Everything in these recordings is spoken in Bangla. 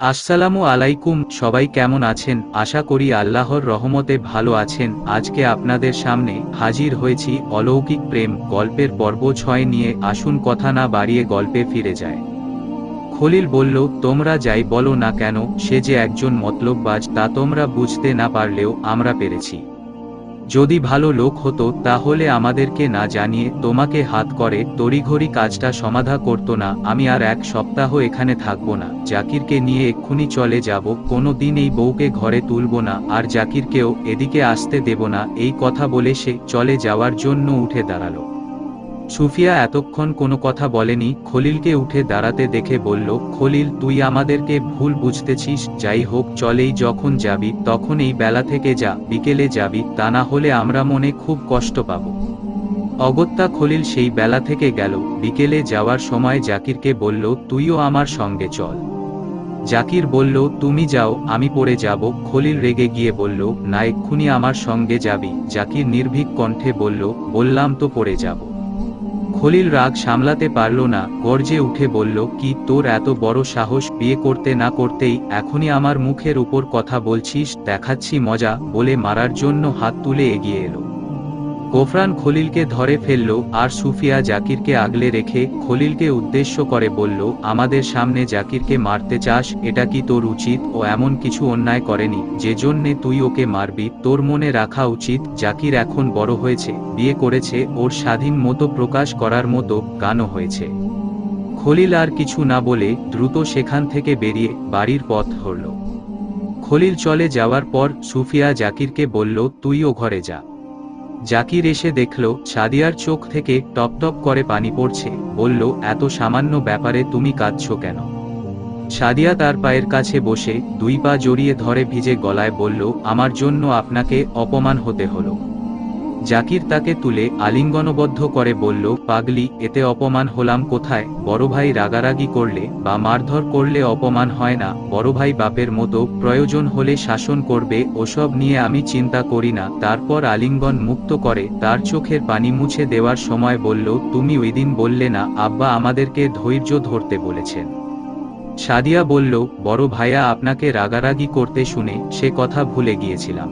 আসসালামু আলাইকুম, সবাই কেমন আছেন? আশা করি আল্লাহর রহমতে ভালো আছেন। আজকে আপনাদের সামনে হাজির হয়েছি অলৌকিক প্রেম গল্পের পর্ব 6 নিয়ে। আসুন কথা না বাড়িয়ে গল্পে ফিরে যায়। খলিল বলল, তোমরা যাই বলো না কেন, সে যে একজন মতলববাজ তা তোমরা বুঝতে না পারলেও আমরা পেরেছি। যদি ভালো লোক হতো তাহলে আমাদেরকে না জানিয়ে তোমাকে হাত করে তড়িঘড়ি কাজটা সমাধা করতো না। আমি আর এক সপ্তাহ এখানে থাকবো না, জাকিরকে নিয়ে এক্ষুনি চলে যাব। কোনো দিন এই বউকে ঘরে তুলব না, আর জাকিরকেও এদিকে আসতে দেব না। এই কথা বলে সে চলে যাওয়ার জন্য উঠে দাঁড়ালো। সুফিয়া এতক্ষণ কোনো কথা বলেনি। খলিলকে উঠে দাঁড়াতে দেখে বলল, খলিল, তুই আমাদেরকে ভুল বুঝতেছিস। যাই হোক, চলেই যখন যাবি তখন এই বেলা থেকে যা, বিকেলে যাবি, তা না হলে আমরা মনে খুব কষ্ট পাব। অগত্যা খলিল সেই বেলা থেকে গেল। বিকেলে যাওয়ার সময় জাকিরকে বলল, তুইও আমার সঙ্গে চল। জাকির বলল, তুমি যাও, আমি পড়ে যাব। খলিল রেগে গিয়ে বলল, না, এক্ষুনি আমার সঙ্গে যাবি। জাকির নির্ভীক কণ্ঠে বলল, বললাম তো পড়ে যাব। খলিল রাগ সামলাতে পারল না, গর্জে উঠে বলল, কি তোর এত বড় সাহস? বিয়ে করতে না করতেই এখনই আমার মুখের উপর কথা বলছিস? দেখাচ্ছি মজা, বলে মারার জন্য হাত তুলে এগিয়ে এলো। গোফরান খলিলকে ধরে ফেলল, আর সুফিয়া জাকিরকে আগলে রেখে খলিলকে উদ্দেশ্য করে বলল, আমাদের সামনে জাকিরকে মারতে চাস? এটা কি তোর উচিত? ও এমন কিছু অন্যায় করেনি যে জন্যে তুই ওকে মারবি। তোর মনে রাখা উচিত, জাকির এখন বড় হয়েছে, বিয়ে করেছে, ওর স্বাধীন মতো প্রকাশ করার মতো গানও হয়েছে। খলিল আর কিছু না বলে দ্রুত সেখান থেকে বেরিয়ে বাড়ির পথ ধরল। খলিল চলে যাওয়ার পর সুফিয়া জাকিরকে বলল, তুইও ঘরে যা। জাকির এসে দেখল সাদিয়ার চোখ থেকে টপ টপ করে পানি পড়ছে। বলল, এত সামান্য ব্যাপারে তুমি কাঁদছো কেন? সাদিয়া তার পায়ের কাছে বসে দুই পা জড়িয়ে ধরে ভিজে গলায় বলল, আমার জন্য আপনাকে অপমান হতে হলো। জাকির তাকে তুলে আলিঙ্গনবদ্ধ করে বলল, পাগলি, এতে অপমান হলাম কোথায়? বড় ভাই রাগারাগি করলে বা মারধর করলে অপমান হয় না। বড় ভাই বাপের মতো, প্রয়োজন হলে শাসন করবে, ওসব নিয়ে আমি চিন্তা করি না। তারপর আলিঙ্গন মুক্ত করে তার চোখের পানি মুছে দেওয়ার সময় বলল, তুমি ওইদিন বললে না আব্বা আমাদেরকে ধৈর্য ধরতে বলেছেন? সাদিয়া বলল, বড় ভাইয়া আপনাকে রাগারাগি করতে শুনে সে কথা ভুলে গিয়েছিলাম।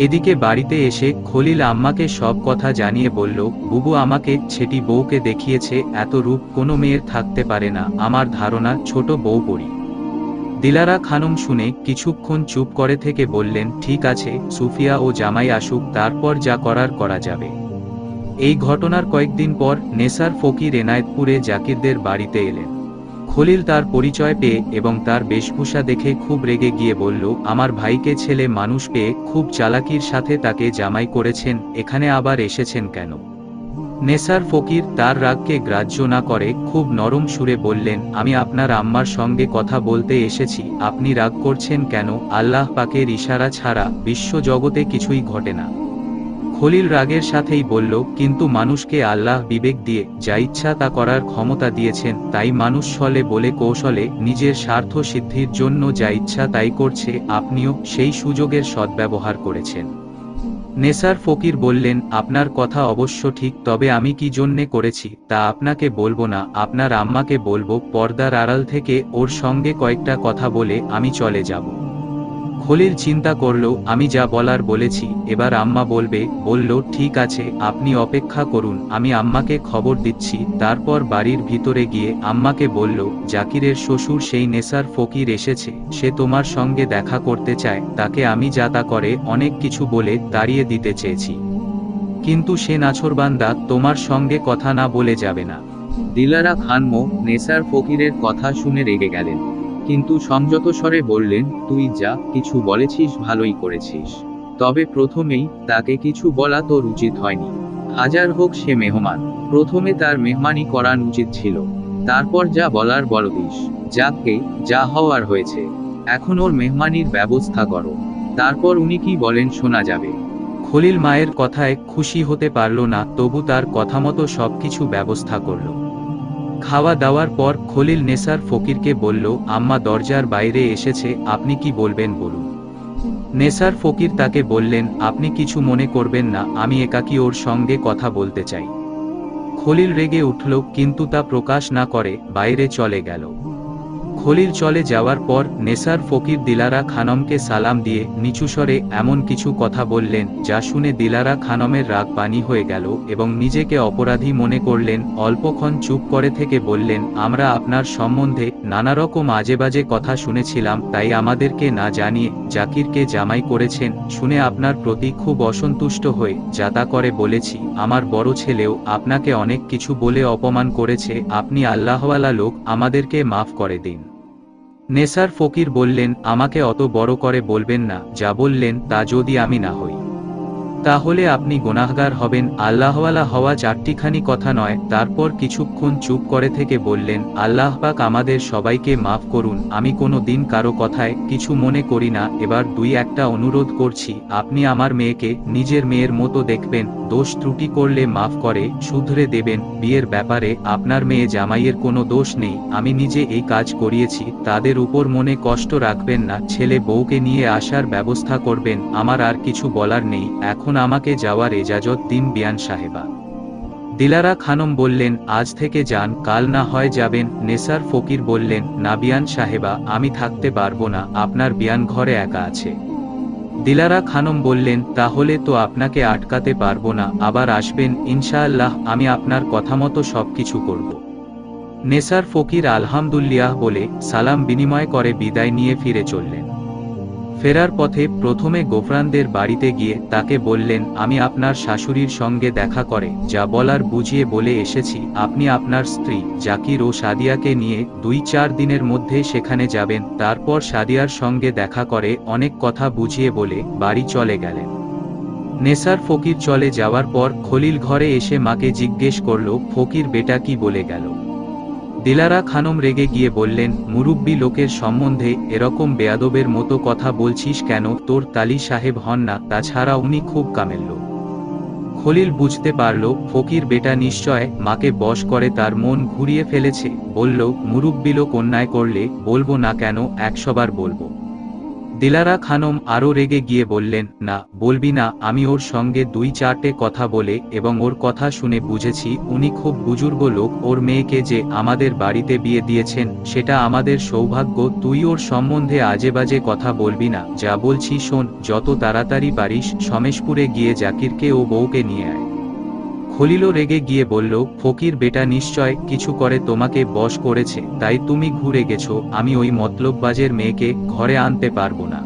এদিকে বাড়িতে এসে খলিল আম্মাকে সব কথা জানিয়ে বলল, বুবু আমাকে ছেটি বউকে দেখিয়েছে, এত রূপ কোনো মেয়ের থাকতে পারে না। আমার ধারণা ছোট বউ পরি। দিলারা খানম শুনে কিছুক্ষণ চুপ করে থেকে বললেন, ঠিক আছে, সুফিয়া ও জামাই আসুক, তারপর যা করার করা যাবে। এই ঘটনার কয়েকদিন পর নেসার ফকির এনায়েতপুরে জাকিরদের বাড়িতে এলেন। খলিল তার পরিচয় পেয়ে এবং তার বেশভূষা দেখে খুব রেগে গিয়ে বলল, আমার ভাইকে ছেলে মানুষ পেয়ে খুব চালাকির সাথে তাকে জামাই করেছেন, এখানে আবার এসেছেন কেন? নেসার ফকির তার রাগকে গ্রাহ্য না করে খুব নরম সুরে বললেন, আমি আপনার আম্মার সঙ্গে কথা বলতে এসেছি। আপনি রাগ করছেন কেন? আল্লাহ পাকের ইশারা ছাড়া বিশ্ব জগতে কিছুই ঘটে না। খলিল রাগের সাথেই বলল, কিন্তু মানুষকে আল্লাহ বিবেক দিয়ে যা ইচ্ছা তা করার ক্ষমতা দিয়েছেন, তাই মানুষ ছলে বলে কৌশলে নিজের স্বার্থ সিদ্ধির জন্য যা ইচ্ছা তাই করছে। আপনিও সেই সুযোগের সদ্ব্যবহার করেছেন। নেসার ফকির বললেন, আপনার কথা অবশ্য ঠিক, তবে আমি কি জন্যে করেছি তা আপনাকে বলবো না, আপনার আম্মাকে বলবো। পর্দার আড়াল থেকে ওর সঙ্গে কয়েকটা কথা বলে আমি চলে যাব। খলিল চিন্তা করল, আমি যা বলার বলেছি, এবার আম্মা বলবে। বলল, ঠিক আছে, আপনি অপেক্ষা করুন, আমি আম্মাকে খবর দিচ্ছি। তারপর বাড়ির ভিতরে গিয়ে আম্মাকে বলল, জাকিরের শ্বশুর সেই নেসার ফকির এসেছে, সে তোমার সঙ্গে দেখা করতে চায়। তাকে আমি যা তা করে অনেক কিছু বলে তাড়িয়ে দিতে চেয়েছি, কিন্তু সে নাছোড়বান্দা, তোমার সঙ্গে কথা না বলে যাবে না। দিলারা খানমো নেসার ফকিরের কথা শুনে রেগে গেলেন, কিন্তু সংযত স্বরে বললেন, তুই যা কিছু বলেছিস ভালোই করেছিস, তবে প্রথমেই তাকে কিছু বলা তোর উচিত হয়নি। হাজার হোক সে মেহমান, প্রথমে তার মেহমানি করান উচিত ছিল, তারপর যা বলার বলদিস। যাকে যা হওয়ার হয়েছে, এখন ওর মেহমানির ব্যবস্থা করো, তারপর উনি কি বলেন শোনা যাবে। খলিল মায়ের কথায় খুশি হতে পারল না, তবু তার কথামতো সবকিছু ব্যবস্থা করল। খাওয়া দাওয়ার পর খলিল নেসার ফকিরকে বলল, আম্মা দরজার বাইরে এসেছে, আপনি কি বলবেন বলুন। নেসার ফকির তাকে বললেন, আপনি কিছু মনে করবেন না, আমি একাকী ওর সঙ্গে কথা বলতে চাই। খলিল রেগে উঠল, কিন্তু তা প্রকাশ না করে বাইরে চলে গেল। খলিল চলে যাওয়ার পর নেসার ফকির দিলারা খানমকে সালাম দিয়ে নিচু স্বরে এমন কিছু কথা বললেন যা শুনে দিলারা খানমের রাগ পানি হয়ে গেল এবং নিজেকে অপরাধী মনে করলেন। অল্পক্ষণ চুপ করে থেকে বললেন, আমরা আপনার সম্বন্ধে নানারকম আজেবাজে কথা শুনেছিলাম, তাই আমাদেরকে না জানিয়ে জাকিরকে জামাই করেছেন শুনে আপনার প্রতি খুব অসন্তুষ্ট হয়ে যাতা করে বলেছি। আমার বড় ছেলেও আপনাকে অনেক কিছু বলে অপমান করেছে, আপনি আল্লাহওয়ালা লোক, আমাদেরকে মাফ করে দিন। নেসার ফকির বললেন, আমাকে অত বড় করে বলবেন না, যা বললেন তা যদি আমি না হই তাহলে আপনি গুনাহগার হবেন। আল্লাহওয়ালা হওয়া চারটিখানি কথা নয়। তারপর কিছুক্ষণ চুপ করে থেকে বললেন, আল্লাহ পাক আমাদের সবাইকে মাফ করুন, আমি কোনো দিন কারো কথায় কিছু মনে করি না। এবার দুই একটা অনুরোধ করছি, আপনি আমার মেয়েকে নিজের মেয়ের মতো দেখবেন, দোষ ত্রুটি করলে মাফ করে শুধরে দেবেন। বিয়ের ব্যাপারে আপনার মেয়ে জামাইয়ের কোনো দোষ নেই, আমি নিজে এই কাজ করিয়েছি, তাদের উপর মনে কষ্ট রাখবেন না, ছেলে বউকে নিয়ে আসার ব্যবস্থা করবেন। আমার আর কিছু বলার নেই, এখন আমাকে যাওয়ার এজাজত দিন বিয়ান সাহেবা। দিলারা খানম বললেন, আজ থেকে যান, কাল না হয় যাবেন। নেসার ফকির বললেন, না বিয়ান সাহেবা, আমি থাকতে পারবো না, আপনার বিয়ান ঘরে একা আছে। দিলারা খানম বললেন, তাহলে তো আপনাকে আটকাতে পারবো না, আবার আসবেন ইনশাআল্লাহ, আমি আপনার কথা মতো সবকিছু করব। নেসার ফকির আলহামদুলিল্লাহ বলে সালাম বিনিময় করে বিদায় নিয়ে ফিরে চললেন। ফেরার পথে প্রথমে গোফরানদের বাড়িতে গিয়ে তাকে বললেন, আমি আপনার শাশুড়ির সঙ্গে দেখা করে যা বলার বুঝিয়ে বলে এসেছি, আপনি আপনার স্ত্রী জাকির ও সাদিয়াকে নিয়ে 2-4 দিনের মধ্যে সেখানে যাবেন। তারপর সাদিয়ার সঙ্গে দেখা করে অনেক কথা বুঝিয়ে বলে বাড়ি চলে গেলেন। নেসার ফকির চলে যাওয়ার পর খলিল ঘরে এসে মাকে জিজ্ঞেস করল, ফকির বেটা কি বলে গেল? দিলারা খানম রেগে গিয়ে বললেন, মুরুব্বি লোকের সম্বন্ধে এরকম বেয়াদবের মতো কথা বলছিস কেন? তোর তালি সাহেব হন না, তাছাড়া উনি খুব কামেল লোক। খলিল বুঝতে পারল ফকির বেটা নিশ্চয় মাকে বশ করে তার মন ঘুরিয়ে ফেলেছে। বলল, মুরুব্বি লোক অন্যায় করলে বলবো না কেন, 100 বার বলবো। দিলারা খানম আরও রেগে গিয়ে বললেন, না বলবি না, আমি ওর সঙ্গে 2-4টে কথা বলে এবং ওর কথা শুনে বুঝেছি উনি খুব বুজুর্গ লোক, ওর মেয়েকে যে আমাদের বাড়িতে বিয়ে দিয়েছেন সেটা আমাদের সৌভাগ্য। তুই ওর সম্বন্ধে আজেবাজে কথা বলবি না, যা বলছি শোন, যত তাড়াতাড়ি পারিস সমেশপুরে গিয়ে জাকিরকে ও বউকে নিয়ে আয়। খলিলও রেগে গিয়ে বলল, ফকির বেটা নিশ্চয় কিছু করে তোমাকে বশ করেছে, তাই তুমি ঘুরে গেছো, আমি ওই মতলববাজের মেয়েকে ঘরে আনতে পারবো না।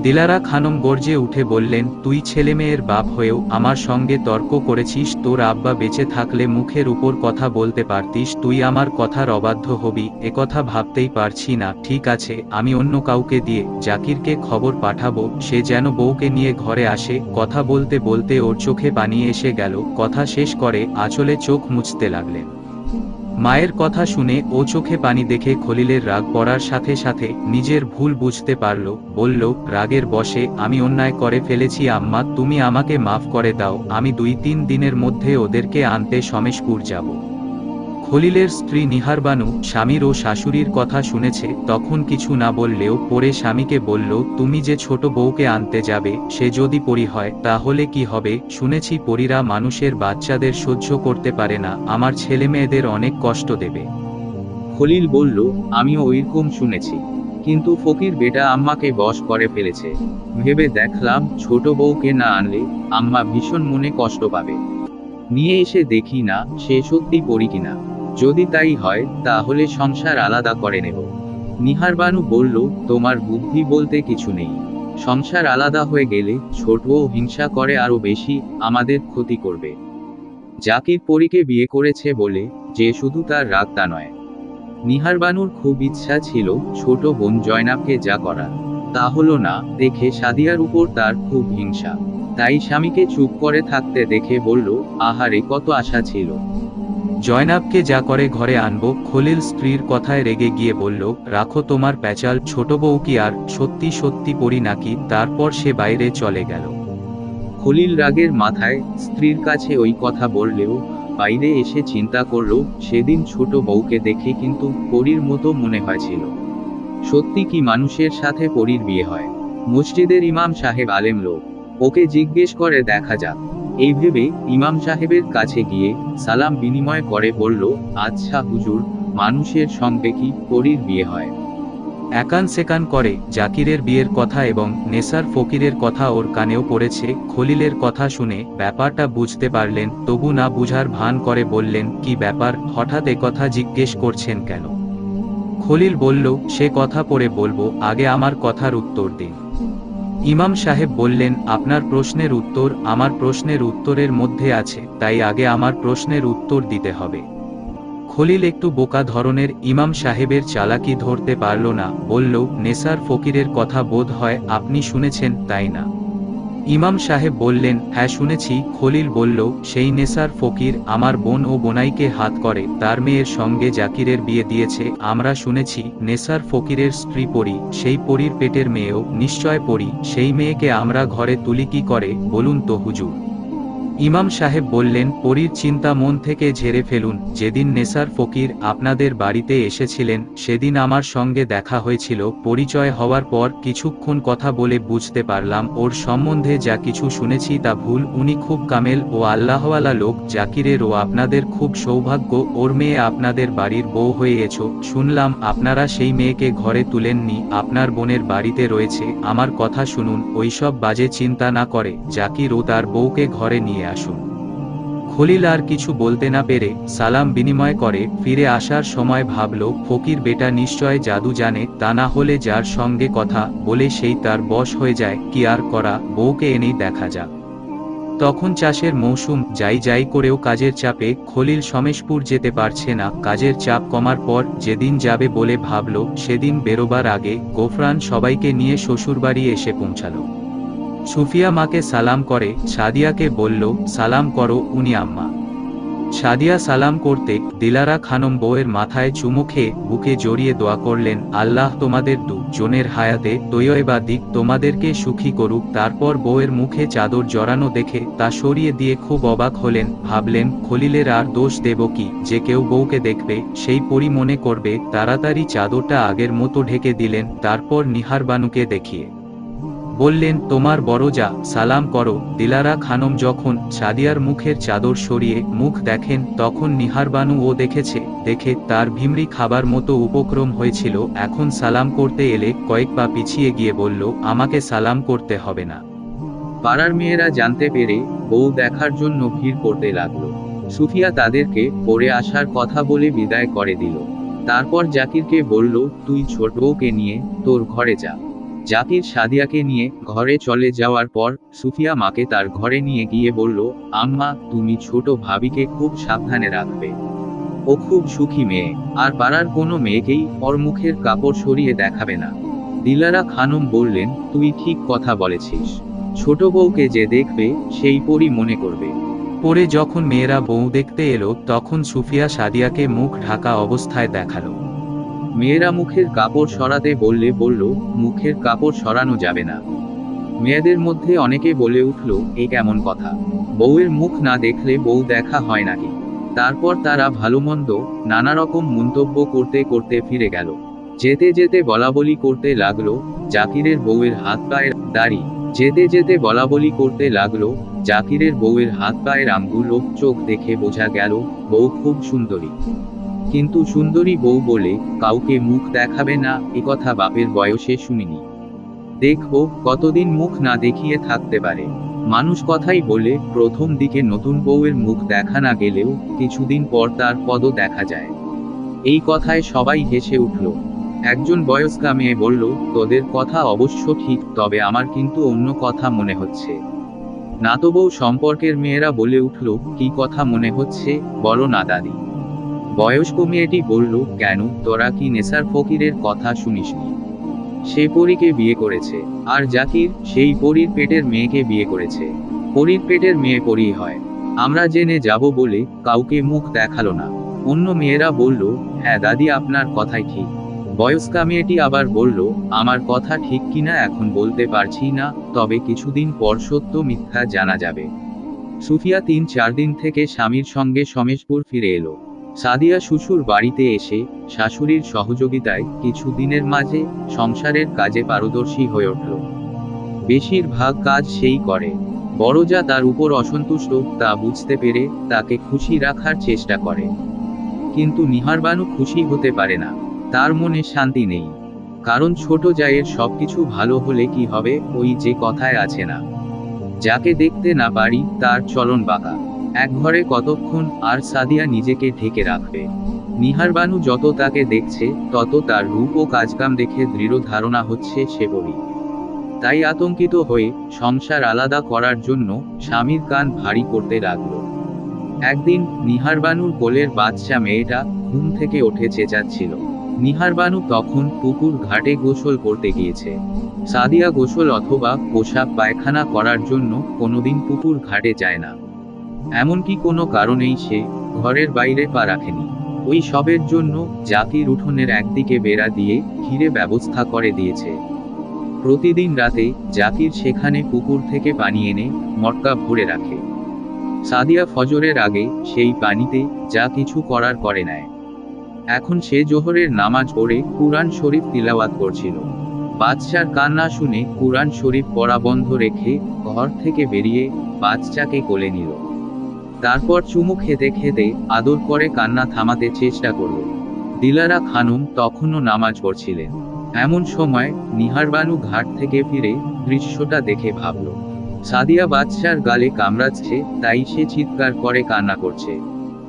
দিলারা খানম গর্জে উঠে বললেন, তুই ছেলেমেয়ের বাপ হয়েও আমার সঙ্গে তর্ক করেছিস, তোর আব্বা বেঁচে থাকলে মুখের উপর কথা বলতে পারতিস, তুই আমার কথার অবাধ্য হবি, একথা ভাবতেই পারছি না। ঠিক আছে, আমি অন্য কাউকে দিয়ে জাকিরকে খবর পাঠাবো, সে যেন বউকে নিয়ে ঘরে আসে। কথা বলতে বলতে ওর চোখে পানি এসে গেল, কথা শেষ করে আঁচলে চোখ মুছতে লাগলেন। মায়ের কথা শুনে ও চোখে পানি দেখে খলিলের রাগ পড়ার সাথে সাথে নিজের ভুল বুঝতে পারল। বলল, রাগের বশে আমি অন্যায় করে ফেলেছি আম্মা, তুমি আমাকে মাফ করে দাও, আমি 2-3 দিনের মধ্যে ওদেরকে আনতে সমেশপুর যাব। খলিলের স্ত্রী নিহারবানু স্বামীর ও শাশুড়ির কথা শুনেছে, তখন কিছু না বললেও পরে স্বামীকে বলল, তুমি যে ছোট বউকে আনতে যাবে সে যদি পরী হয় তাহলে কি হবে? শুনেছি পরীরা মানুষের বাচ্চাদের সহ্য করতে পারে না, আমার ছেলেমেয়েদের অনেক কষ্ট দেবে। খলিল বলল, আমিও ওইরকম শুনেছি, কিন্তু ফকির বেটা আম্মাকে বশ করে ফেলেছে। ভেবে দেখলাম ছোট বউকে না আনলে আম্মা ভীষণ মনে কষ্ট পাবে। নিয়ে এসে দেখি না সে সত্যি পরী কিনা, যদি তাই হয় তাহলে সংসার আলাদা করে নেব। নিহারবানু বলল, তোমার বুদ্ধি বলতে কিছু নেই, সংসার আলাদা হয়ে গেলে ছোট বউ হিংসা করে আরো বেশি, আমাদের ক্ষতি করবে। জাকির পরীকে বিয়ে করেছে বলে যে শুধু তার রাগ তা নয়। নিহারবানুর খুব ইচ্ছা ছিল ছোট বোন জয়নাবকে যা করার তা হলো না দেখে সাদিয়ার উপর তার খুব হিংসা, তাই স্বামীকে চুপ করে থাকতে দেখে বলল, আহারে কত আশা ছিল। জয়নাবকে যা করে ঘরে আনবো। খলিল স্ত্রীর কথায় রেগে গিয়ে বলল, রাখো তোমার প্যাচাল, ছোট বউ কি আর সত্যি সত্যি পরী নাকি? তারপর সে বাইরে চলে গেল। খলিল রাগের মাথায় স্ত্রীর কাছে ওই কথা বললেও বাইরে এসে চিন্তা করল, সেদিন ছোট বউকে দেখে কিন্তু পরীর মতো মনে হয়েছিল। সত্যি কি মানুষের সাথে পরীর বিয়ে হয়? মসজিদের ইমাম সাহেব আলেম লোক, ওকে জিজ্ঞেস করে দেখা যাক। এই ভেবে ইমাম সাহেবের কাছে গিয়ে সালাম বিনিময় করে বলল, আচ্ছা হুজুর, মানুষের সঙ্গে কি পরীর বিয়ে হয়? একান সেকান করে জাকিরের বিয়ের কথা এবং নেসার ফকিরের কথা ওর কানেও পড়েছে। খলিলের কথা শুনে ব্যাপারটা বুঝতে পারলেন, তবু না বুঝার ভান করে বললেন, কি ব্যাপার, হঠাৎ একথা জিজ্ঞেস করছেন কেন? খলিল বলল, সে কথা পরে বলবো, আগে আমার কথার উত্তর দিন। ইমাম সাহেব বললেন, আপনার প্রশ্নের উত্তর আমার প্রশ্নের উত্তরের মধ্যে আছে, তাই আগে আমার প্রশ্নের উত্তর দিতে হবে। খলিল একটু বোকা ধরনের ইমাম সাহেবের চালাকি ধরতে পারল না, বলল, নেসার ফকিরের কথা বোধ হয় আপনি শুনেছেন, তাই না? ইমাম সাহেব বললেন, হ্যাঁ শুনেছি। খলিল বলল, সেই নেসার ফকির আমার বোন ও বোনাইকে হাত করে তার মেয়ের সঙ্গে জাকিরের বিয়ে দিয়েছে। আমরা শুনেছি নেসার ফকিরের স্ত্রী পরী, সেই পরীর পেটের মেয়েও নিশ্চয় পরী। সেই মেয়েকে আমরা ঘরে তুলি কি করে বলুন তো হুজুর? ইমাম সাহেব বললেন, পরীর চিন্তা মন থেকে ঝেড়ে ফেলুন। যেদিন নেসার ফকির আপনাদের বাড়িতে এসেছিলেন সেদিন আমার সঙ্গে দেখা হয়েছিল। পরিচয় হওয়ার পর কিছুক্ষণ কথা বলে বুঝতে পারলাম ওর সম্বন্ধে যা কিছু শুনেছি তা ভুল। উনি খুব কামেল ও আল্লাহওয়ালা লোক। জাকিরের ও আপনাদের খুব সৌভাগ্য, ওর মেয়ে আপনাদের বাড়ির বউ হয়েছে। শুনলাম আপনারা সেই মেয়েকে ঘরে তুলেননি, আপনার বোনের বাড়িতে রয়েছে। আমার কথা শুনুন, ওইসব বাজে চিন্তা না করে জাকির ও তার বউকে ঘরে নিয়ে আসুন। খলিল আর কিছু বলতে না পেরে সালাম বিনিময় করে ফিরে আসার সময় ভাবল, ফকির বেটা নিশ্চয় জাদু জানে, তা না হলে যার সঙ্গে কথা বলে সেই তার বশ হয়ে যায়। কি আর করা, বউকে এনেই দেখা যাক। তখন চাষের মৌসুম, যাই যাই করেও কাজের চাপে খলিল সমেশপুর যেতে পারছে না। কাজের চাপ কমার পর যেদিন যাবে বলে ভাবল, সেদিন বেরোবার আগে গোফরান সবাইকে নিয়ে শ্বশুরবাড়ি এসে পৌঁছালো। সুফিয়া মাকে সালাম করে সাদিয়াকে বলল, সালাম করো উনি আম্মা। সাদিয়া সালাম করতে দিলারা খানম বউয়ের মাথায় চুমু খেয়ে বুকে জড়িয়ে দোয়া করলেন, আল্লাহ তোমাদের জনের হায়াতে তৈয়বা দিক, তোমাদেরকে সুখী করুক। তারপর বউয়ের মুখে চাদর জড়ানো দেখে তা সরিয়ে দিয়ে খুব অবাক হলেন। ভাবলেন, খলিলের আর দোষ দেব কি, যে কেউ বউকে দেখবে সেই পরি মনে করবে। তাড়াতাড়ি চাদরটা আগের মতো ঢেকে দিলেন। তারপর নিহারবানুকে দেখিয়ে বললেন, তোমার বড় যা, সালাম করো। দিলারা খানম যখন সাদিয়ার মুখের চাদর সরিয়ে মুখ দেখেন তখন নিহারবানু ও দেখেছে। দেখে তার ভিমরি খাবার মতো উপক্রম হয়েছিল। এখন সালাম করতে এলে কয়েক পা পিছিয়ে গিয়ে বলল, আমাকে সালাম করতে হবে না। পাড়ার মেয়েরা জানতে পেরে বউ দেখার জন্য ভিড় করতে লাগলো। সুফিয়া তাদেরকে পরে আসার কথা বলে বিদায় করে দিল। তারপর জাকিরকে বলল, তুই ছোট বউকে নিয়ে তোর ঘরে যা। জাকির সাদিয়াকে নিয়ে ঘরে চলে যাওয়ার পর সুফিয়া মাকে তার ঘরে নিয়ে গিয়ে বলল, আম্মা তুমি ছোট ভাবিকে খুব সাবধানে রাখবে, ও খুব সুখী মেয়ে, আর পাড়ার কোনো মেয়েকেই ওর মুখের কাপড় সরিয়ে দেখাবে না। দিলারা খানম বললেন, তুই ঠিক কথা বলেছিস, ছোট বউকে যে দেখবে সেই পরই মনে করবে। পরে যখন মেয়েরা বউ দেখতে এলো তখন সুফিয়া সাদিয়াকে মুখ ঢাকা অবস্থায় দেখালো। মেয়েরা মুখের কাপড় সরাতে বললে বলল, মুখের কাপড় সরানো যাবে না। মেয়েদের মধ্যে অনেকে বলে উঠল, এ কেমন কথা, বউয়ের মুখ না দেখলে বউ দেখা হয় নাকি? তারপর তারা ভালো মন্দ নানা রকম মন্তব্য করতে করতে ফিরে গেল। যেতে যেতে বলাবলি করতে লাগলো, জাকিরের বউয়ের হাত পায়ের দাড়ি। যেতে যেতে বলাবলি করতে লাগলো, জাকিরের বউয়ের হাত পায়ের আঙ্গুল ও চোখ দেখে বোঝা গেল বউ খুব সুন্দরী। কিন্তু সুন্দরী বউ বলে কাউকে মুখ দেখাবে না, একথা বাপের বয়সে শুনিনি। দেখো কতদিন মুখ না দেখিয়ে থাকতে পারে। মানুষ কথাই বলে, প্রথম দিকে নতুন বউয়ের মুখ দেখা না গেলেও কিছুদিন পর তার পদও দেখা যায়। এই কথায় সবাই হেসে উঠল। একজন বয়স্কা মেয়ে বলল, তোদের কথা অবশ্য ঠিক, তবে আমার কিন্তু অন্য কথা মনে হচ্ছে। নাতবউ সম্পর্কের মেয়েরা বলে উঠল, কি কথা মনে হচ্ছে বলো না দাদি। বয়স্ক মেয়েটি বলল, কেন তোরা কি নেসার ফকিরের কথা শুনিসনি? সে পরীকে বিয়ে করেছে, আর জাকির সেই পরীর পেটের মেয়েকে বিয়ে করেছে। পরীর পেটের মেয়ে পরী হয়। আমরা জেনে যাব বলে কাউকে মুখ দেখালো না। অন্য মেয়েরা বলল, হ্যাঁ দাদি আপনার কথাই ঠিক। বয়স্কা মেয়েটি আবার বলল, আমার কথা ঠিক কিনা এখন বলতে পারছি না, তবে কিছুদিন পর সত্য মিথ্যা জানা যাবে। সুফিয়া 3-4 দিন থেকে স্বামীর সঙ্গে সমেশপুর ফিরে এলো। সাদিয়া শ্বশুর বাড়িতে এসে শাশুড়ির সহযোগিতায় কিছু দিনের মাঝে সংসারের কাজে পারদর্শী হয়ে উঠল। বেশিরভাগ কাজ সেই করে। বড় যা তার উপর অসন্তুষ্ট তা বুঝতে পেরে তাকে খুশি রাখার চেষ্টা করে। কিন্তু নিহারবানু খুশি হতে পারে না, তার মনে শান্তি নেই। কারণ ছোট জায়ের সবকিছু ভালো হলে কি হবে, ওই যে কথায় আছে না, যাকে দেখতে না পারি তার চলন বাঁকা। এক ঘরে কতক্ষণ আর সাদিয়া নিজেকে ঢেকে রাখবে? নিহারবানু যত তাকে দেখছে তত তার রূপ ও কাজকাম দেখে দৃঢ় ধারণা হচ্ছে সে পরী। তাই আতঙ্কিত হয়ে সংসার আলাদা করার জন্য স্বামীর কান ভারী করতে লাগলো। একদিন নিহারবানুর কোলের বাচ্চা মেয়েটা ঘুম থেকে উঠে চেঁচাচ্ছিল। নিহারবানু তখন পুকুর ঘাটে গোসল করতে গিয়েছে। সাদিয়া গোসল অথবা পোশাক পায়খানা করার জন্য কোনোদিন পুকুর ঘাটে যায় না, এমনকি কোনো কারণেই সে ঘরের বাইরে পা রাখেনি। ওই সবের জন্য জাকির উঠোনের একদিকে বেড়া দিয়ে ঘিরে ব্যবস্থা করে দিয়েছে। প্রতিদিন রাতে জাকির সেখানে পুকুর থেকে পানি এনে মটকা ভরে রাখে। সাদিয়া ফজরের আগে সেই পানিতে যা কিছু করার করে নেয়। এখন সে জোহরের নামাজ পড়ে কুরআন শরীফ তিলাওয়াত করছিল। বাচ্চার কান্না শুনে কুরআন শরীফ পড়া বন্ধ রেখে ঘর থেকে বেরিয়ে বাচ্চাকে কোলে নিল। তারপর চুমু খেতে খেতে আদর করে কান্না থামাতে চেষ্টা করল। দিলারা খানম তখনও নামাজ পড়ছিলেন। এমন সময় নিহারবানু ঘাট থেকে ফিরে দৃশ্যটা দেখে ভাবল, সাদিয়া বাচ্চার গালে কামড়াচ্ছে, তাই সে চিৎকার করে কান্না করছে।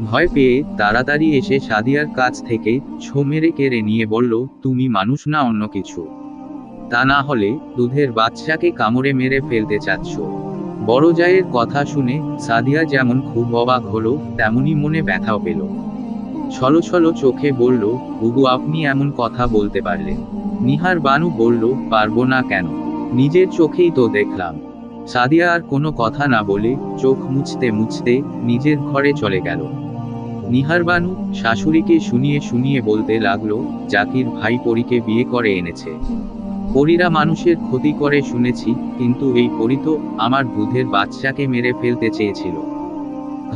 ভয় পেয়ে তাড়াতাড়ি এসে সাদিয়ার কাছ থেকে ছো মেরে কেড়ে নিয়ে বলল, তুমি মানুষ না অন্য কিছু? তা না হলে দুধের বাচ্চাকে কামড়ে মেরে ফেলতে চাচ্ছ? বড় জায়ের কথা শুনে সাদিয়া যেমন খুব অবাক হলো, তেমনি মনে ব্যথাও পেল। ছলো ছলো চোখে বলল, বুবু আপনি এমন কথা বলতে পারলেন? নিহারবানু বলল, পারবো না কেন, নিজের চোখেই তো দেখলাম। সাদিয়া আর কোনো কথা না বলে চোখ মুছতে মুছতে নিজের ঘরে চলে গেল। নিহারবানু শাশুড়িকে শুনিয়ে শুনিয়ে বলতে লাগলো, জাকির ভাই পরীকে বিয়ে করে এনেছে। পরীরা মানুষের ক্ষতি করে শুনেছি, কিন্তু এই পরী তো আমার দুধের বাচ্চাকে মেরে ফেলতে চেয়েছিল।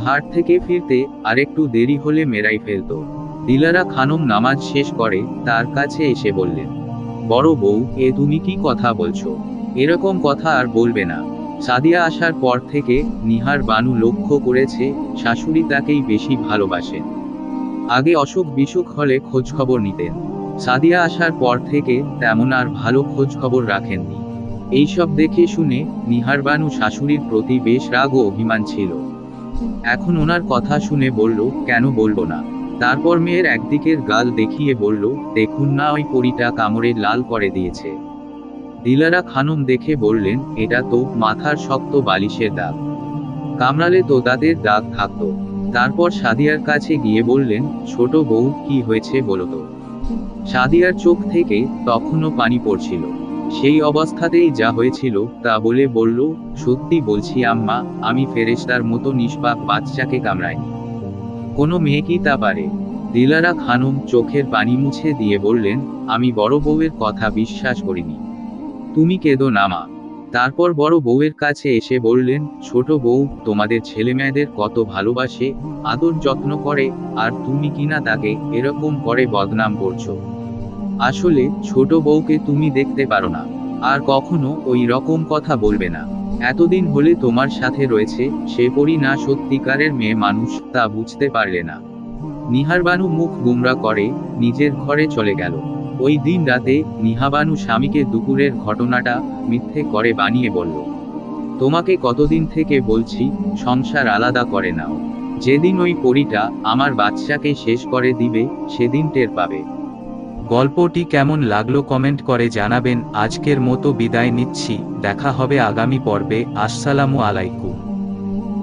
ঘাট থেকে ফিরতে আরেকটু দেরি হলে মেরাই ফেলতো। দিলারা খানম নামাজ শেষ করে তার কাছে এসে বললেন, বড় বউ, এ তুমি কি কথা বলছো? এরকম কথা আর বলবে না। সাদিয়া আসার পর থেকে নিহারবানু লক্ষ্য করেছে শাশুড়ি তাকেই বেশি ভালোবাসেন। আগে অসুখ বিসুখ হলে খোঁজ খবর নিতেন, সাদিয়া আসার পর থেকে তেমন আর ভালো খোঁজ খবর রাখেননি। এইসব দেখে শুনে নিহারবানু শাশুড়ির প্রতি বেশ রাগ ও অভিমান ছিল। এখন ওনার কথা শুনে বলল, কেন বলবো না? তারপর মেয়ের একদিকের গাল দেখিয়ে বলল, দেখুন না, ওই পরীটা কামড়ে লাল করে দিয়েছে। দিলারা খানম দেখে বললেন, এটা তো মাথার শক্ত বালিশের দাগ, কামড়ালে তো দাঁতের দাগ থাকতো। তারপর সাদিয়ার কাছে গিয়ে বললেন, ছোট বউ কি হয়েছে বলো তো? সাদিয়ার চোখ থেকে তখনও পানি পড়ছিল। সেই অবস্থাতেই যা হয়েছিল তা বলে বলল, সত্যি বলছি আম্মা, আমি ফেরেশতার মতো নিষ্পাপ বাচ্চাকে কামড়াইনি। কোনো মেয়ে কি তা পারে? দিলারা খানম চোখের পানি মুছে দিয়ে বললেন, আমি বড় বউয়ের কথা বিশ্বাস করিনি, তুমি কেঁদো না মা। তারপর বড় বউয়ের কাছে এসে বললেন, ছোট বউ তোমাদের ছেলেমেয়েদের কত ভালোবাসে, আদর যত্ন করে, আর তুমি কিনা তাকে এরকম করে বদনাম করছো। আসলে ছোট বউকে তুমি দেখতে পারো না, আর কখনো ওই রকম কথা বলবে না। এতদিন হলে তোমার সাথে রয়েছে, সে পরী না সত্যিকারের মেয়ে মানুষ, তা বুঝতে পারলে না। নিহারবানু মুখ গুমরা করে নিজের ঘরে চলে গেল। ওই দিন রাতে নিহাবানু স্বামীকে দুপুরের ঘটনাটা মিথ্যে করে বানিয়ে বলল, তোমাকে কতদিন থেকে বলছি সংসার আলাদা করে নাও, যেদিন ওই পরীটা আমার বাচ্চাকে শেষ করে দিবে সেদিন টের পাবে। গল্পটি কেমন লাগলো কমেন্ট করে জানাবেন। আজকের মতো বিদায় নিচ্ছি, দেখা হবে আগামী পর্বে। আসসালামু আলাইকুম।